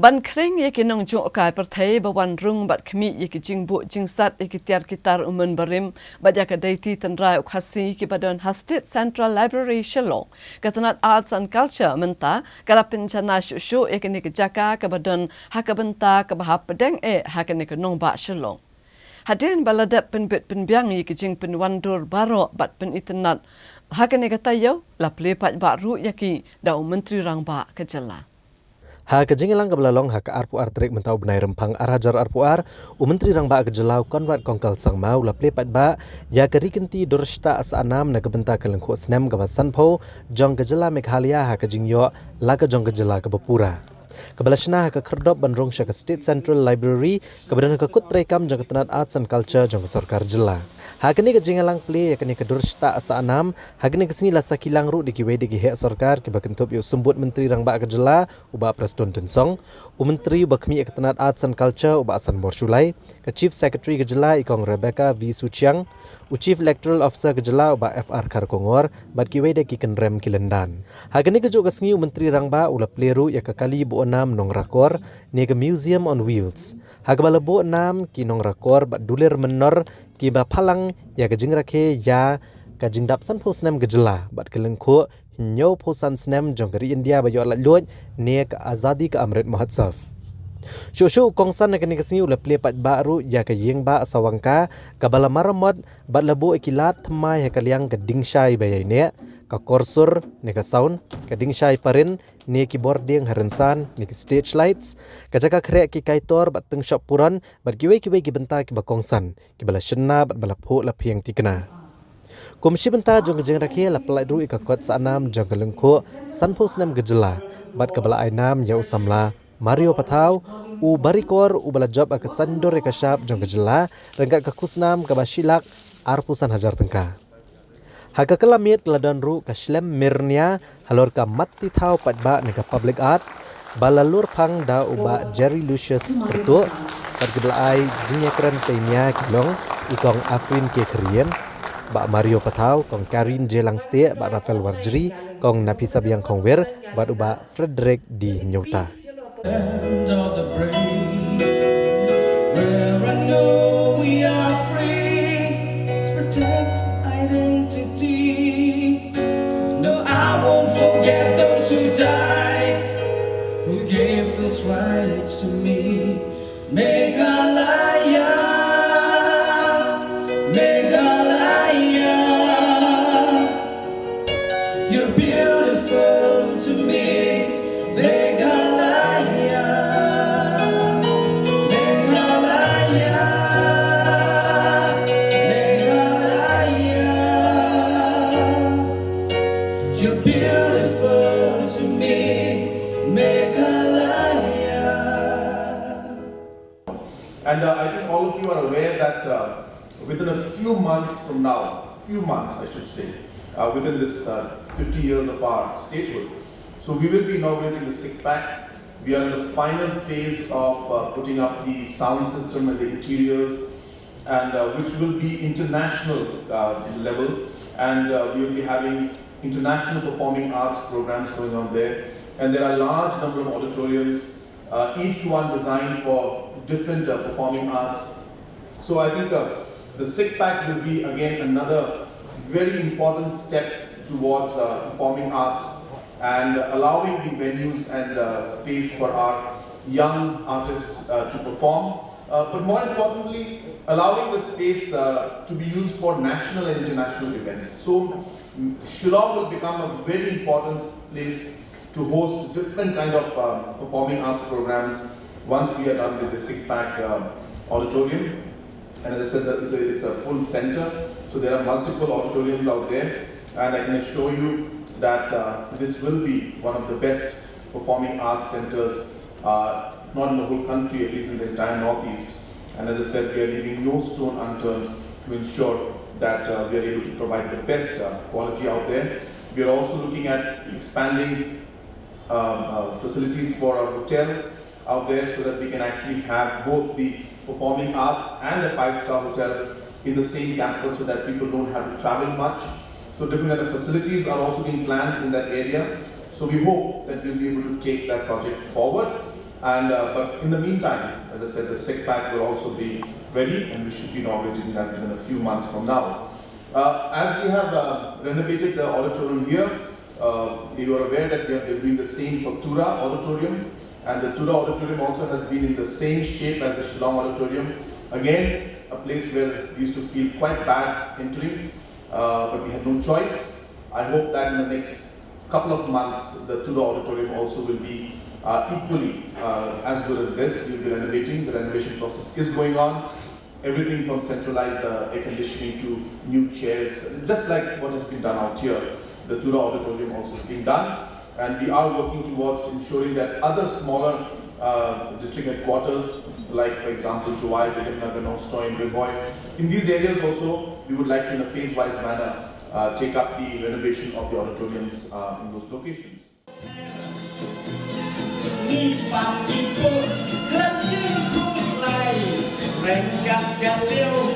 บันเคร่งยกินองจุกายประเทศบวันรุ่งบัดขมิยกิจิงบุจิงสัตยกิตยารกิตาร์อุมันบริมบัดยากระไดที่ตันรายอุคสีกิบดอน State Central Library Shillong กตันัด Arts and Culture มันตากระเป็นชนะชุยกินิกจักรกบดอนฮักบันตากบหับประเดงฮักนิกนองบะ Shillong Hadin baladat penbit penbiang yikijing penwandur baro bat peniternat hakane katayo la Plié Paidbah ru yaki dau menteri rangba kejala ha kejingelang kebelalong ha ke arpu artrik mentau benai rempang arajar arpuar menteri rangba kejelau Konrad kongkal sangmau la Plié Paidbah ya ke Rikynti Durshtah Sahnam na kebenta kelengku snem ke sanpo jong kejela Meghalaya ha kejingyo la ke jong kejela ke Bapura Kebalashna ke Khyrdop bandrong sya ke State Central Library kebadan ke kut rekam jang ketenat Arts and Culture jang sarkar jela. Hakini ke jingalang Plié yakni ke Durshtah Sahnam hakini ke sini lasa kilang ru di kiwe di hek sarkar ke bakentup yu sembut menteri rangba ke jela uba Preston Tensong menteri uba kemi ke ketenat Arts and Culture uba Asan Borshulai ke Chief Secretary ke jela ikong Rebecca V Suchiang Chief Electoral Officer ke jela uba FR Kharkongor bad kiwe de ki kenrem kilendan. Hakini ke juga sengi menteri rangba ula Plié ru ya ke kali bu enam nong rakor ni ke Museum on Wheels. Hagbala bu enam ki nong rakor bad dulir menor ki ba phalang ya ke jingrakhe ya ke jingdap san posnem ke jela bad kelengkho nyo posan snem jong ke India ba yo la lot ne ke azadi ke Amrit Mahotsav. Shushu kongsan na kini kesingi ula Plié Paidbah ru ya ke yengba asawangka kabala maramot bat labu ikilat thamai ha kaliang ke dingshai bayai ne ka korsur ne ka sound ka dingshai parin ne ki boarding harensan ne ki stage lights ka jaka khrek ki kaitor bat teng shop puran bat kiwe ki benta ki ba kongsan ki bala shenna bat bala pho la phiang tikna komisi benta jong jeng rakhe la plai ru ikakot Sahnam jong kelengkho sanpho snam gejela bat kabala ainam ya usamla Mario Patau u barikor u bala job ak sandor ka shap jong kejela rengkat ka kusnam ka basilak arpusan hajar tengka haka kelamit ladon ru ka slem mirnia halor ka matti thau Paidbah ne ka public art balalur phang da uba Jerry Lucius pertu kat gebelai jingnya keren tenya kilong ikong Afrin ke Korean ba Mario Patau kong Karin Jelang Ste ba Rafael Warjri kong Napisa Biang Kongwer ba uba Frederick di Nyota Land of the brave, where I know we are free to protect identity. No, I won't forget those who died, who gave those rights to me. Meghalaya, Meghalaya, you're beautiful to me. Meghalaya. You're beautiful to me, Meghalaya. And I think all of you are aware that within a few months from now, I should say, within this 50 years of our statehood, so we will be inaugurating the SICK Pack. We are in the final phase of putting up the sound system and the interiors, and which will be international level, and we will be having international performing arts programs going on there, and there are a large number of auditoriums, each one designed for different performing arts. So I think the SICK Pack will be again another very important step towards performing arts and allowing the venues and space for our young artists to perform, but more importantly, allowing the space to be used for national and international events. So Shillong will become a very important place to host different kind of performing arts programs once we are done with the SICK Pack auditorium. And as I said, it's a full center, so there are multiple auditoriums out there, and I can assure you that this will be one of the best performing arts centers, not in the whole country, at least in the entire Northeast. And as I said, we are leaving no stone unturned to ensure that we are able to provide the best quality out there. We are also looking at expanding facilities for a hotel out there so that we can actually have both the performing arts and a 5-star hotel in the same campus so that people don't have to travel much. So different kind of facilities are also being planned in that area. So we hope that we'll be able to take that project forward. And but in the meantime, as I said, the SecPac will also be ready, and we should be inaugurating that within a few months from now. As we have renovated the auditorium here, you are aware that we are doing the same for Tura Auditorium, and the Tura Auditorium also has been in the same shape as the Shillong Auditorium. Again, a place where we used to feel quite bad entering, but we had no choice. I hope that in the next couple of months, the Tura Auditorium also will be equally as good as this. We will be renovating. The renovation process is going on. Everything from centralized air conditioning to new chairs, just like what has been done out here. The Tura Auditorium also is being done, and we are working towards ensuring that other smaller district headquarters, like for example Juwai, Jaganagar, Nostoy, Riboy, in these areas also we would like to, in a phase-wise manner, take up the renovation of the auditoriums in those locations. Rengkat kasih